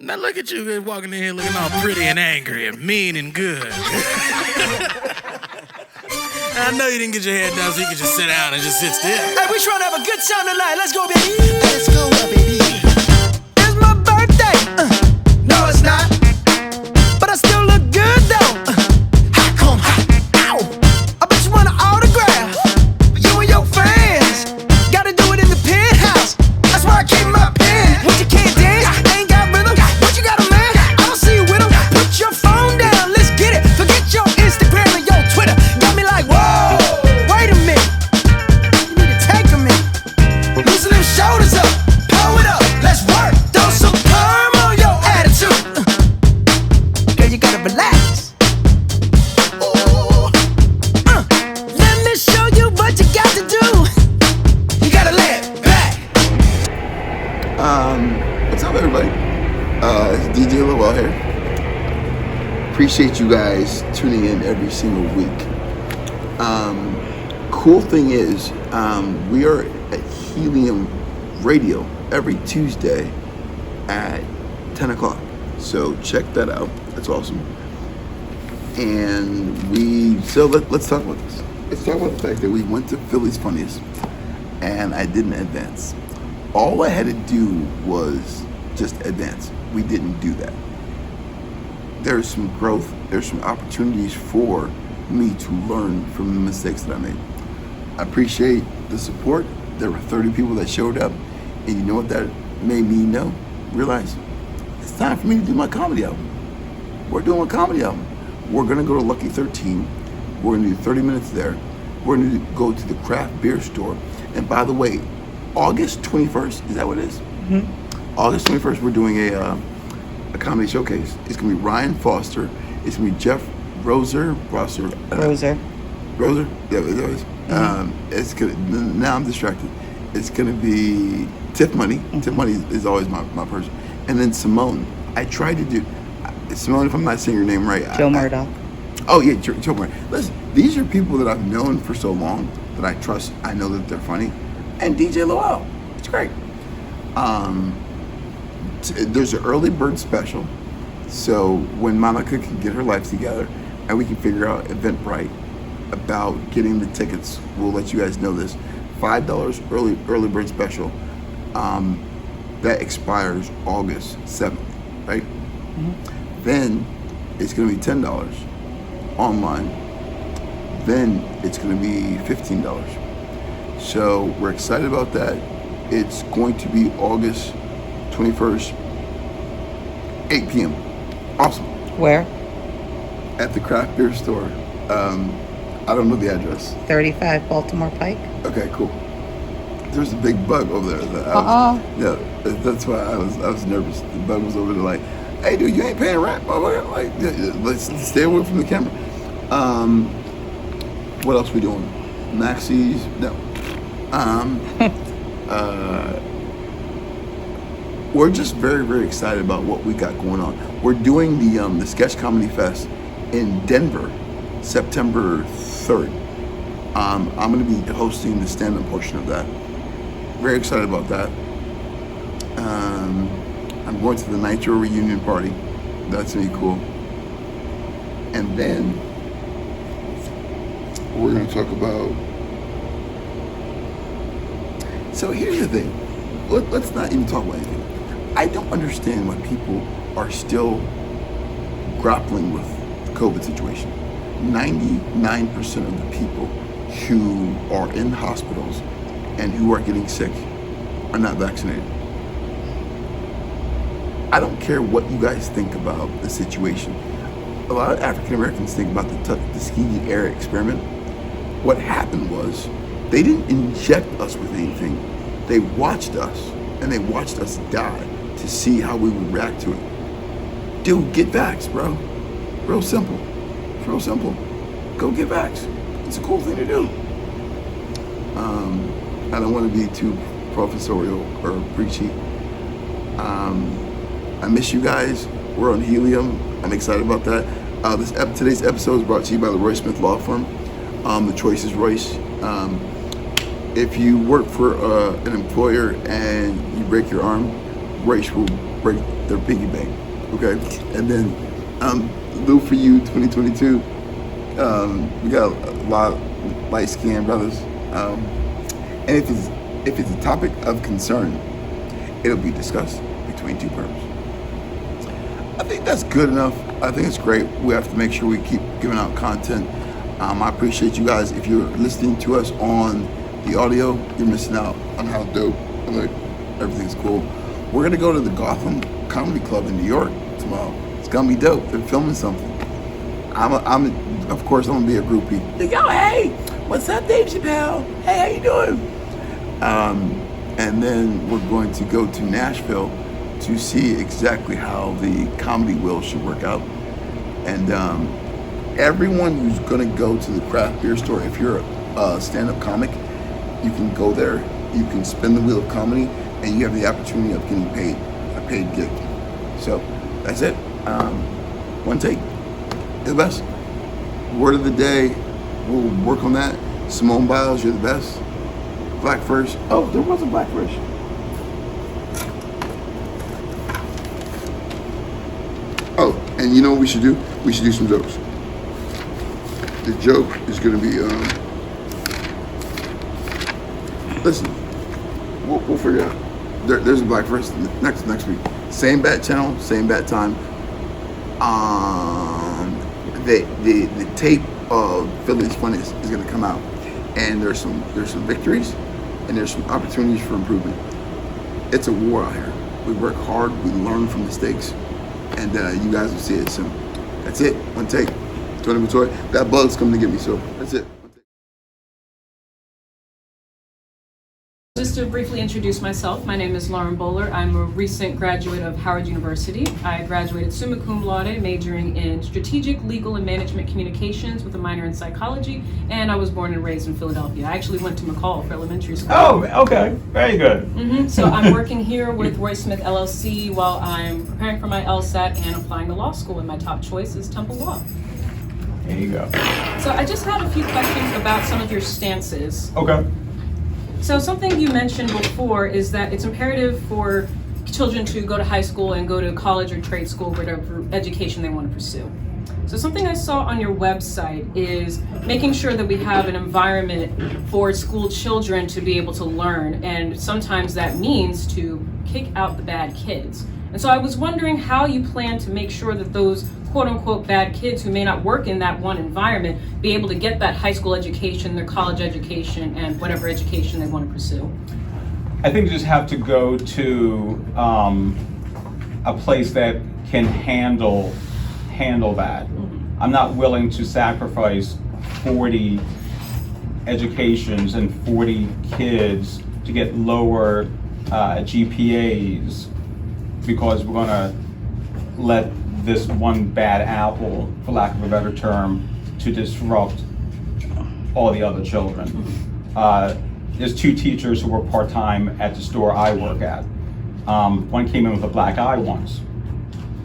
Now look at you walking in here looking all pretty and angry and mean and good. I know you didn't get your hair done so you could just sit down and just sit still. Hey, we trying to have a good time tonight. Let's go, baby. Let's go, baby. It's my birthday. No, it's not. But I still look good, though. How come? Ow. I bet you want an autograph for you and your fans. Gotta do it in the penthouse. That's why I keep my pen. What you can't dance, ain't got rhythm. What you got a man? I don't see you with him. Put your phone down, let's get it. Forget your Instagram and your Twitter. Got me like, whoa, wait a minute. You need to take a minute. Loosen them shoulders up, pull it up, let's work. Throw some perm on your attitude. Girl, you gotta relax. Ooh. Let me show you what you got to do. You gotta lay it back. What's up, everybody? It's DJ Lew here. Appreciate you guys tuning in every single week. Cool thing is, we are at Helium Radio every Tuesday at 10 o'clock. So check that out. That's awesome. And let's talk about this. Let's talk about the fact that we went to Philly's Phunniest and I didn't advance. All I had to do was just advance. We didn't do that. There's some growth, there's some opportunities for me to learn from the mistakes that I made. I appreciate the support. There were 30 people that showed up, and you know what that made me realize it's time for me to do my comedy album. We're doing a comedy album. We're gonna go to Lucky 13. We're gonna do 30 minutes there. We're gonna go to the craft beer store. And by the way, August 21st, is that what it is? Mm-hmm. August 21st, we're doing a comedy showcase. It's gonna be Ryan Foster. It's gonna be Jeff Roser. Yeah, it is. It's gonna, now I'm distracted. It's gonna be Tiff Money. Mm-hmm. Tiff Money is always my person. And then Simone. I tried to do Simone, if I'm not saying your name right. Joe Murdoch. Joe Murdoch. Listen, these are people that I've known for so long that I trust. I know that they're funny. And DJ Lew. It's great. There's an early bird special. So when Monica can get her life together and we can figure out Eventbrite about getting the tickets, we'll let you guys know this. $5 early bird special. That expires August 7th, right? Mm-hmm. Then it's going to be $10 online. Then it's going to be $15. So we're excited about that. It's going to be August 21st, 8 p.m. Awesome. Where? At the craft beer store. I don't know the address. 35 Baltimore Pike. Okay, cool. There's a big bug over there. Yeah, that's why I was nervous. The bug was over there like, hey dude, you ain't paying rent. Like, let's stay away from the camera. What else we doing? Maxie's? No. We're just very, very excited about what we got going on. We're doing the Sketch Comedy Fest in Denver, September 3rd. I'm going to be hosting the stand-up portion of that. Very excited about that. I'm going to the Nitro reunion party. That's going to be cool. And then we're going to talk about... So here's the thing. Let's not even talk about anything. I don't understand why people are still grappling with the COVID situation. 99% of the people who are in hospitals and who are getting sick are not vaccinated. I don't care what you guys think about the situation. A lot of African Americans think about the Tuskegee Air experiment. What happened was they didn't inject us with anything. They watched us, and they watched us die to see how we would react to it. Dude, get vaxxed, bro. Real simple. It's real simple. Go get vaxxed. It's a cool thing to do. I don't want to be too professorial or preachy. I miss you guys. We're on Helium. I'm excited about that. Today's episode is brought to you by the Roy Smith Law Firm. The choice is Royce. If you work for an employer and you break your arm, Rach will break their piggy bank. Okay, and then Lew, for you, 2022. We got a lot of light-skinned brothers, and if it's a topic of concern, it'll be discussed between two perms. I think that's good enough. I think it's great. We have to make sure we keep giving out content. I appreciate you guys. If you're listening to us on the audio, you're missing out on how dope everything's cool. We're gonna go to the Gotham Comedy Club in New York tomorrow. It's gonna be dope. They're filming something. Of course, I'm gonna be a groupie. Yo, hey, what's up, Dave Chappelle? Hey, how you doing? And then we're going to go to Nashville to see exactly how the comedy wheel should work out. And everyone who's gonna go to the craft beer store, if you're a stand-up comic, you can go there, you can spin the wheel of comedy, and you have the opportunity of getting paid, a paid gig. So that's it. One take. You're the best. Word of the day, we'll work on that. Simone Biles, you're the best. Black first. Oh, there was a black first. Oh, and you know what we should do? We should do some jokes. The joke is gonna be, listen, we'll figure it out. There's a black first next week. Same bat channel, same bat time. The tape of Philly's Funniest is gonna come out, and there's some victories, and there's some opportunities for improvement. It's a war out here. We work hard, we learn from mistakes, and you guys will see it soon. That's it. One take. Tony Toy. That bug's coming to get me, so that's it. Just to briefly introduce myself, my name is Lauren Bowler. I'm a recent graduate of Howard University. I graduated summa cum laude, majoring in strategic, legal, and management communications with a minor in psychology, and I was born and raised in Philadelphia. I actually went to McCall for elementary school. Oh, okay. Very good. So I'm working here with Roy Smith LLC while I'm preparing for my LSAT and applying to law school, and my top choice is Temple Law. There you go. So I just had a few questions about some of your stances. Okay. So something you mentioned before is that it's imperative for children to go to high school and go to college or trade school, whatever education they want to pursue. So something I saw on your website is making sure that we have an environment for school children to be able to learn, and sometimes that means to kick out the bad kids. And so I was wondering how you plan to make sure that those quote-unquote bad kids who may not work in that one environment be able to get that high school education, their college education, and whatever education they want to pursue. I think you just have to go to a place that can handle that. Mm-hmm. I'm not willing to sacrifice 40 educations and 40 kids to get lower GPAs because we're gonna let this one bad apple, for lack of a better term, to disrupt all the other children. There's two teachers who were part-time at the store I work at. One came in with a black eye once.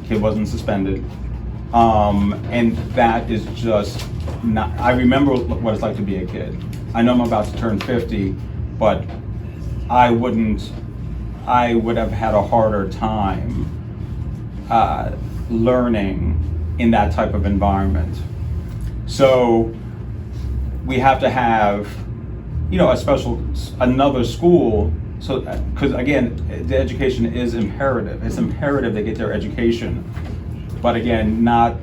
Kid wasn't suspended. And that is just not, I remember what it's like to be a kid. I know I'm about to turn 50, but I would have had a harder time learning in that type of environment. So we have to have, another school. So, because again, the education is imperative. It's imperative they get their education, but again, not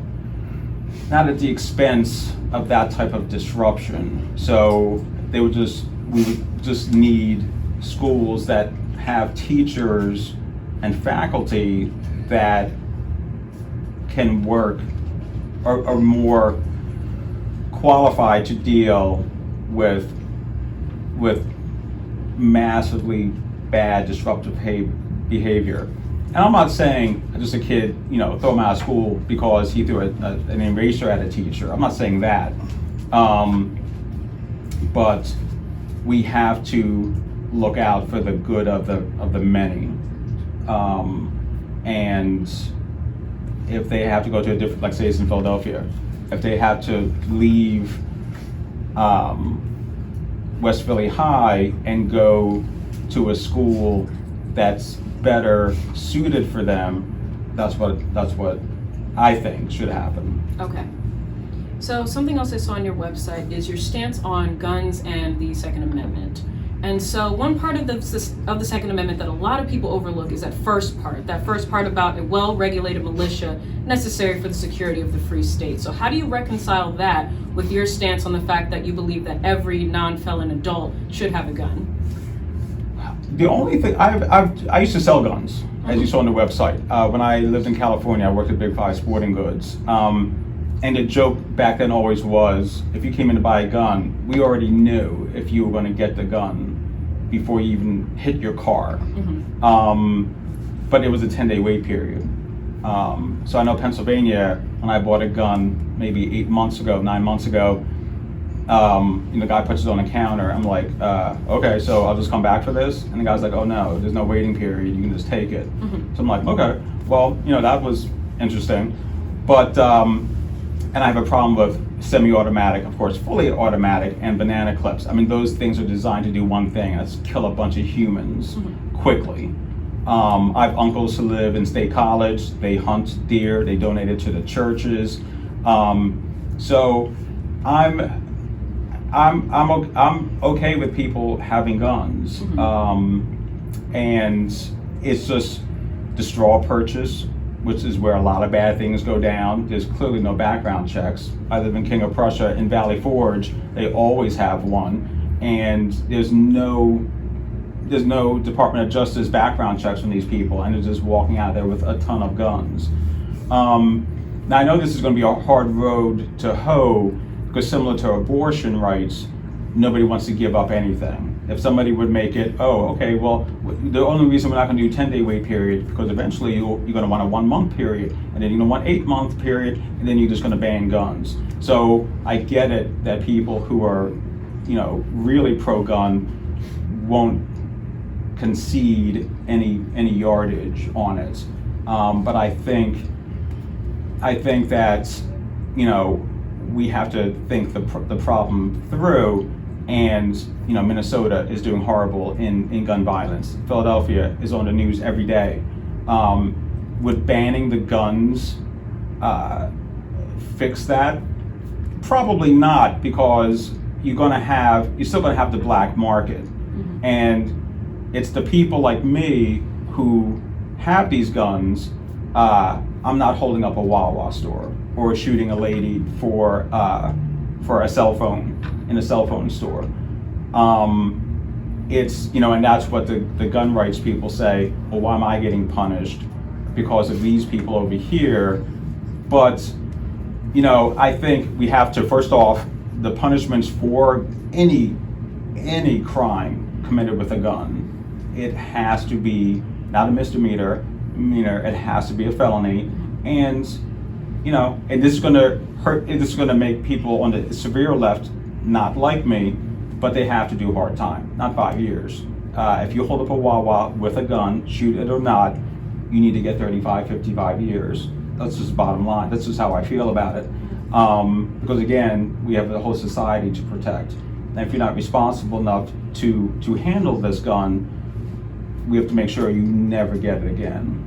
at the expense of that type of disruption. So we would just need schools that have teachers and faculty that can work or are more qualified to deal with massively bad disruptive behavior. And I'm not saying just a kid, throw him out of school because he threw an eraser at a teacher. I'm not saying that. But we have to look out for the good of the many. And if they have to go to a different, like say it's in Philadelphia, if they have to leave West Philly High and go to a school that's better suited for them, that's what I think should happen. Okay. So something else I saw on your website is your stance on guns and the Second Amendment. And so one part of the Second Amendment that a lot of people overlook is that first part about a well-regulated militia necessary for the security of the free state. So how do you reconcile that with your stance on the fact that you believe that every non-felon adult should have a gun? The only thing, I used to sell guns, as you saw on the website. When I lived in California, I worked at Big Five Sporting Goods. And the joke back then always was, if you came in to buy a gun, we already knew if you were going to get the gun before you even hit your car. But it was a 10-day wait period. So I know Pennsylvania, when I bought a gun maybe 9 months ago, the guy puts it on the counter. I'm like, okay, so I'll just come back for this? And the guy's like, oh no, there's no waiting period, you can just take it. So I'm like, okay, well, that was interesting. But, and I have a problem with semi-automatic, of course, fully automatic, and banana clips. I mean, those things are designed to do one thing, and that's kill a bunch of humans quickly. I have uncles who live in State College. They hunt deer. They donate it to the churches. So I'm okay with people having guns, and it's just the straw purchase, which is where a lot of bad things go down. There's clearly no background checks. I live in King of Prussia in Valley Forge. They always have one, and there's no Department of Justice background checks on these people, and they're just walking out there with a ton of guns. Now I know this is going to be a hard road to hoe, because similar to abortion rights, nobody wants to give up anything. If somebody would make it, oh, okay, well, the only reason we're not going to do 10-day wait period, because eventually you're going to want a 1-month period, and then you're going to want 8-month period, and then you're just going to ban guns. So I get it that people who are, really pro-gun won't concede any yardage on it. But I think that, we have to think the problem through. And Minnesota is doing horrible in gun violence. Philadelphia is on the news every day. Would banning the guns fix that? Probably not, because you're still gonna have the black market, and it's the people like me who have these guns. I'm not holding up a Wawa store or shooting a lady for a cell phone in a cell phone store. It's, and that's what the gun rights people say, well, why am I getting punished? Because of these people over here. But, I think we have to, first off, the punishments for any crime committed with a gun, it has to be not a misdemeanor, it has to be a felony. And, and this is gonna hurt, this is gonna make people on the severe left not like me, but they have to do hard time, not 5 years. If you hold up a Wawa with a gun, shoot it or not, you need to get 35, 55 years. That's just bottom line. That's just how I feel about it. Because again, we have the whole society to protect. And if you're not responsible enough to handle this gun, we have to make sure you never get it again.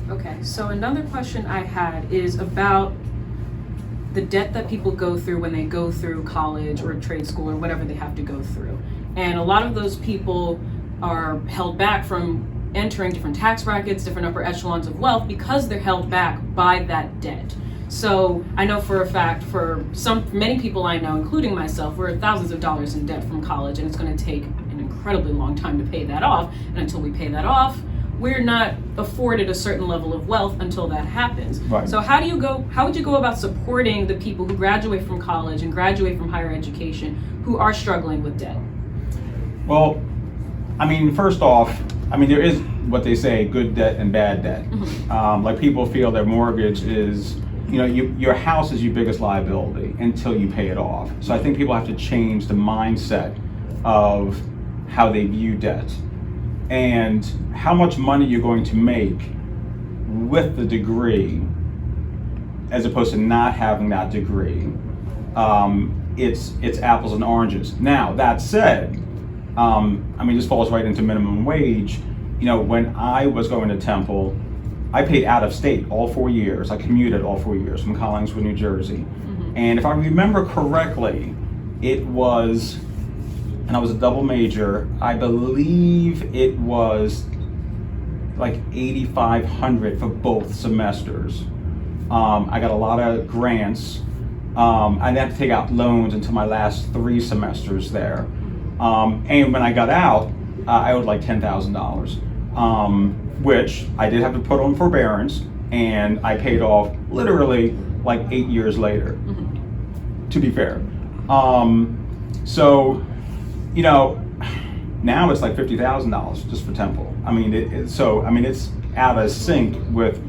Okay, so another question I had is about the debt that people go through when they go through college or trade school or whatever they have to go through. And a lot of those people are held back from entering different tax brackets, different upper echelons of wealth, because they're held back by that debt. So I know for a fact, for many people I know, including myself, we're thousands of dollars in debt from college, and it's going to take an incredibly long time to pay that off. And until we pay that off, we're not afforded a certain level of wealth until that happens. Right. So how would you go about supporting the people who graduate from college and graduate from higher education who are struggling with debt? Well, first off, there is what they say, good debt and bad debt. Like people feel their mortgage is, your house is your biggest liability until you pay it off. So I think people have to change the mindset of how they view debt and how much money you're going to make with the degree as opposed to not having that degree. It's apples and oranges. Now, that said, this falls right into minimum wage. when I was going to Temple, I paid out of state all 4 years. I commuted all 4 years from Collingswood, New Jersey. And if I remember correctly, it was, and I was a double major, I believe it was like $8,500 for both semesters. I got a lot of grants. I didn't have to take out loans until my last 3 semesters there. And when I got out, I owed like $10,000, which I did have to put on forbearance, and I paid off literally like 8 years later, to be fair. So, now it's like $50,000 just for Temple. I mean, it's out of sync with,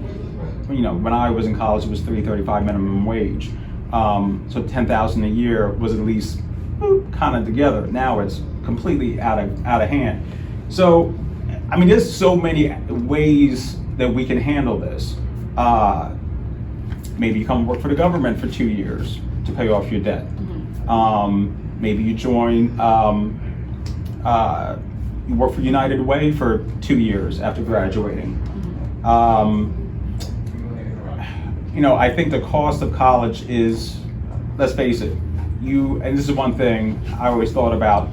when I was in college, it was $3.35 minimum wage. So $10,000 a year was at least kind of together. Now it's completely out of hand. So, there's so many ways that we can handle this. Maybe you come work for the government for 2 years to pay off your debt. Maybe you join, you work for United Way for 2 years after graduating. I think the cost of college is, let's face it, and this is one thing I always thought about,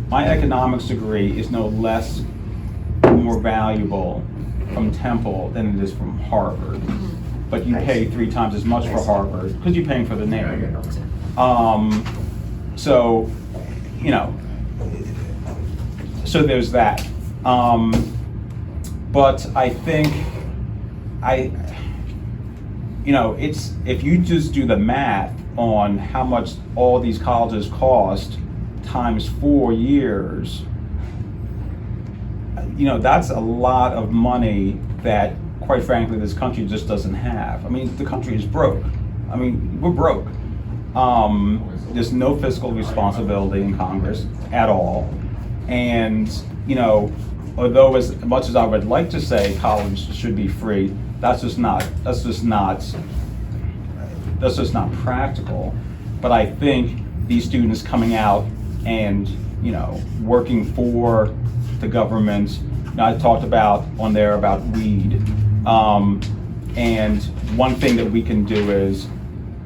my economics degree is no less more valuable from Temple than it is from Harvard. But you pay 3 times as much for Harvard because you're paying for the name. So there's that. But I think it's, if you just do the math on how much all these colleges cost times 4 years, that's a lot of money that, quite frankly, this country just doesn't have. The country is broke. We're broke. There's no fiscal responsibility in Congress at all. And, although as much as I would like to say college should be free, that's just not practical. But I think these students coming out and, working for the government, I talked about on there about weed. And one thing that we can do is,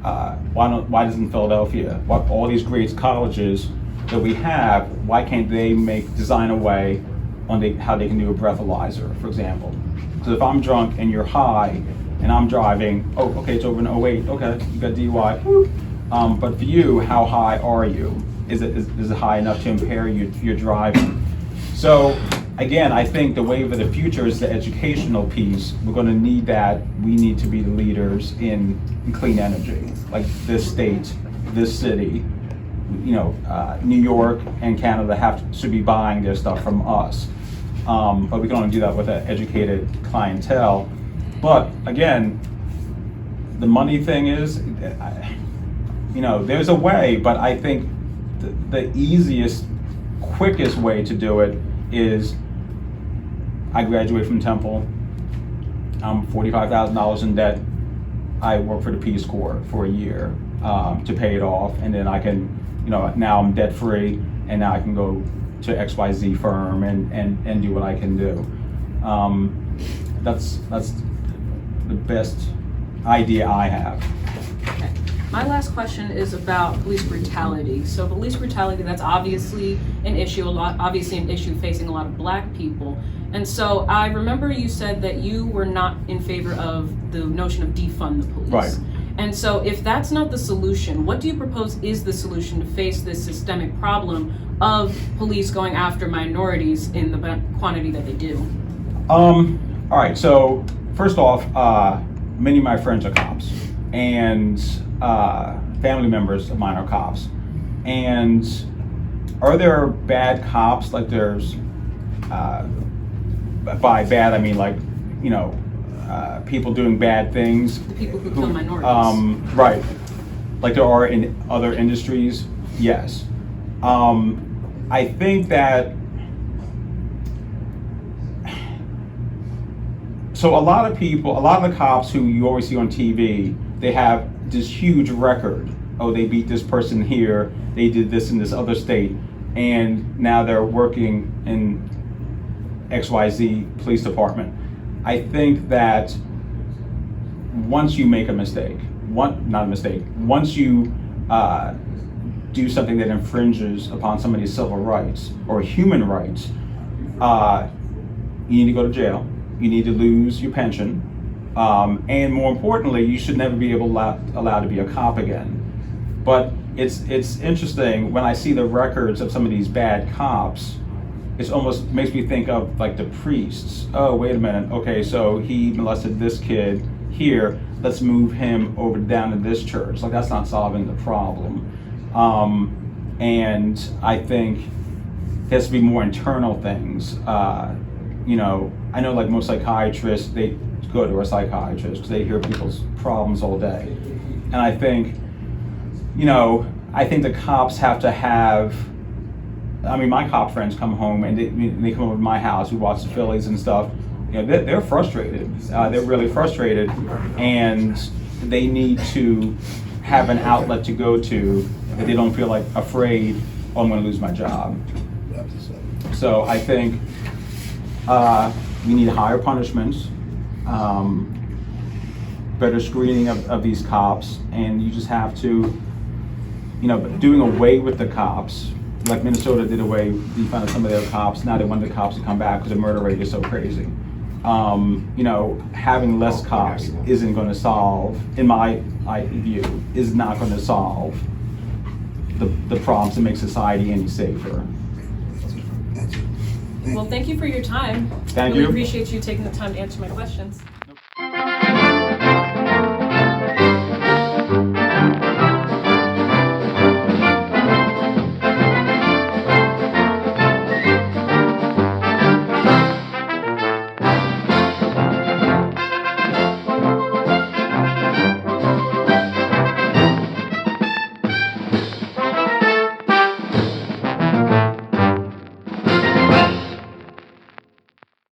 why doesn't Philadelphia, all these great colleges that we have, why can't they design a way on how they can do a breathalyzer, for example? So if I'm drunk and you're high and I'm driving, it's over an 08, okay, you got DUI. But for you, how high are you? Is it high enough to impair your driving? So again, I think the wave of the future is the educational piece. We're going to need that. We need to be the leaders in clean energy, like this state, this city. New York and Canada should be buying their stuff from us. But we can only do that with an educated clientele. But again, the money thing is, there's a way, but I think the easiest, quickest way to do it is, I graduate from Temple, I'm $45,000 in debt, I work for the Peace Corps for a year to pay it off, and then I can, now I'm debt free, and now I can go to XYZ firm and do what I can do. That's the best idea I have. Okay. My last question is about police brutality. So police brutality, that's obviously an issue, obviously an issue facing a lot of Black people. And so I remember you said that you were not in favor of the notion of defund the police. Right. And so if that's not the solution, what do you propose is the solution to face this systemic problem of police going after minorities in the quantity that they do? All right, so first off, many of my friends are cops, and family members of mine are cops. And are there bad cops? Like there's, by bad I mean like, people doing bad things. The people who kill minorities. Right, like there are in other industries, yes. I think that, so a lot of the cops who you always see on TV, they have this huge record. Oh, they beat this person here, they did this in this other state, and now they're working in XYZ police department. I think that once you make a mistake, once you do something that infringes upon somebody's civil rights or human rights, you need to go to jail. You need to lose your pension. And more importantly, you should never be allowed to be a cop again. But it's interesting when I see the records of some of these bad cops. It almost makes me think of like the priests. Oh, wait a minute. Okay, so he molested this kid here. Let's move him over down to this church. Like, that's not solving the problem. And I think there has to be more internal things. You know, I know like most psychiatrists, they go to a psychiatrist because they hear people's problems all day. And I think, you know, I think the cops have to have, I mean, my cop friends come home and they come over to my house, we watch the Phillies and stuff. You know, they're frustrated. They're really frustrated, and they need to have an outlet to go to that they don't feel like afraid, oh, I'm going to lose my job. So I think we need higher punishments, better screening of these cops, and you just have to, you know, doing away with the cops. Like Minnesota did away, defunded some of their cops. Now they want the cops to come back because the murder rate is so crazy. You know, having less cops isn't going to solve, in my view, is not going to solve the problems and make society any safer. Well, thank you for your time. Thank really you. Appreciate you taking the time to answer my questions.